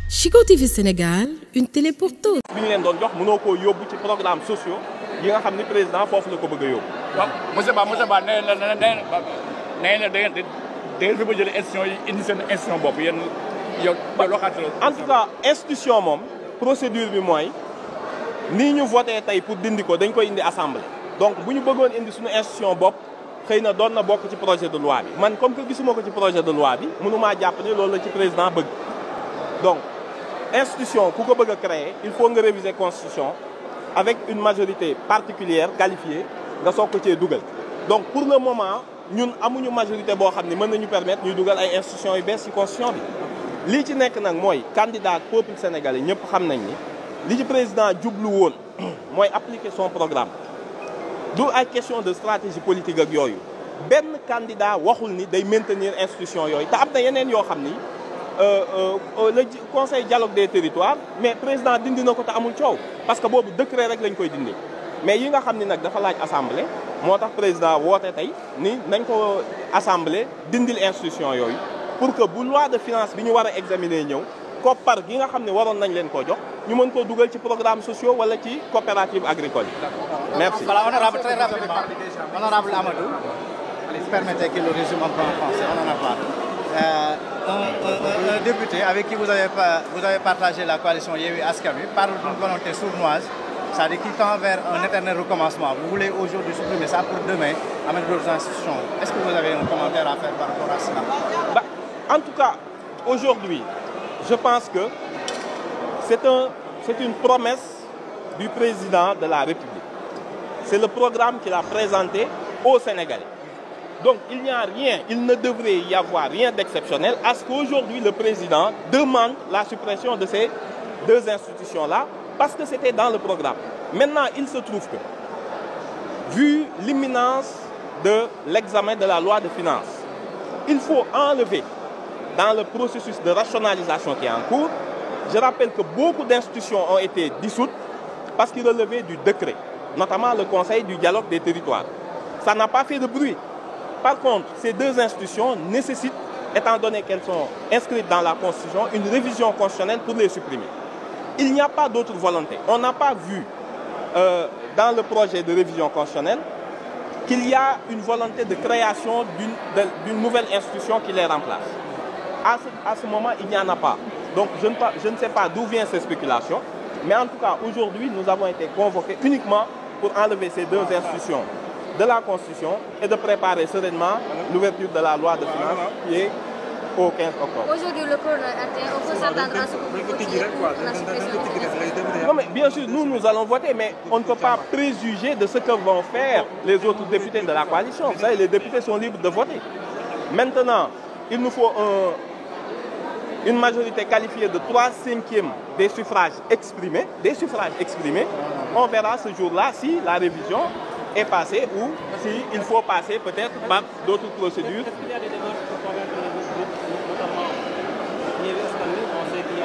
Chico TV Sénégal, une télé pour tous. bi ñu leen doon jox mënoo koo yóbbu ci programmes sociaux yi nga xam ni président foofu la ko bëgg a yóbbu. waaw monsieur Ba nee na da ngeen fi ba jëlee institution yi indi seen institution bopp yéen yow loo xam en tout cas institution moom procédure bi mooy nii ñu voté tey pour dindi ko dañ koy indi assemblée. donc bu ñu bëggoon indi suñu institution bopp xëy na doon na bokk ci projet de loi bi man comme que gisuma ko ci projet de loi bi mënumaa jàpp ne loolu la ci président bëgg donc. Institution ku ko bëgg a créer il faut nga réviser constitution avec une majorité particulière qualifiée nga soog ko cee dugal donc pour le moment ñun amuñu majorité boo xam ne mën nañu permettre ñuy dugal ay institutions yu bees ci constitution bi lii ci nekk nag mooy candidat peuple sénégalais ñëpp xam nañ ni li ci président jublu woon mooy appliquer son programme du ay question de stratégie politique ak yooyu benn candidat waxul ni day maintenir institution yooyu te am na yeneen yoo xam ni le conseil dialogue des territoires mais président dindi na ko te amul coow parce que boobu décret rek lañ koy dindi mais yi nga xam ni nag dafa laaj assemblée moo tax président woote tey ni nañ ko assemblée dindil institution yooyu pour que bu loi de finance bi ñu war a examiner ñëw koppar gi nga xam ne waroon nañ leen koo jox ñu mën koo dugal ci programmes sociaux wala ci coopérative agricole yi. Merci. Voilà, honorable, très rapidement. Honorable Amadou, permettez qu'il le résume un peu en français, on en a parlé. Un député avec qui vous avez partagé la coalition Yewwi Askan Wi parle d'une volonté sournoise, c'est-à-dire qui tend vers un éternel recommencement. Vous voulez aujourd'hui supprimer ça pour demain amener d'autres institutions. Est-ce que vous avez un commentaire à faire par rapport à cela? En tout cas, aujourd'hui, je pense que c'est une promesse du président de la République. C'est le programme qu'il a présenté aux Sénégalais. Donc il n'y a rien, il ne devrait y avoir rien d'exceptionnel à ce qu'aujourd'hui le président demande la suppression de ces deux institutions-là parce que c'était dans le programme. Maintenant, il se trouve que, vu l'imminence de l'examen de la loi de finances, il faut enlever dans le processus de rationalisation qui est en cours. Je rappelle que beaucoup d'institutions ont été dissoutes parce qu'ils relevaient du décret, notamment le Conseil du dialogue des territoires. Ça n'a pas fait de bruit. Par contre, ces deux institutions nécessitent, étant donné qu'elles sont inscrites dans la Constitution, une révision constitutionnelle pour les supprimer. Il n'y a pas d'autre volonté. On n'a pas vu dans le projet de révision constitutionnelle qu'il y a une volonté de création d'une nouvelle institution qui les remplace. À ce moment, il n'y en a pas. Donc je ne sais pas d'où viennent ces spéculations, mais en tout cas, aujourd'hui, nous avons été convoqués uniquement pour enlever ces deux institutions de la Constitution et de préparer sereinement l'ouverture de la loi de finances qui est au 15 octobre. Aujourd'hui, le cours atteint, on peut s'attendre à ce que vous continuez la suppression. Non, mais bien sûr, nous allons voter, mais on ne peut pas préjuger de ce que vont faire les autres députés de la coalition. Vous savez, les députés sont libres de voter. Maintenant, il nous faut une majorité qualifiée de 3/5 des suffrages exprimés. On verra ce jour-là si la révision est passée ou s'il faut passer peut-être par d'autres procédures. Est-ce qu'il y a des démarches pour convaincre les autres groupes, notamment Yewwi Askan Wi? On sait qu'il y a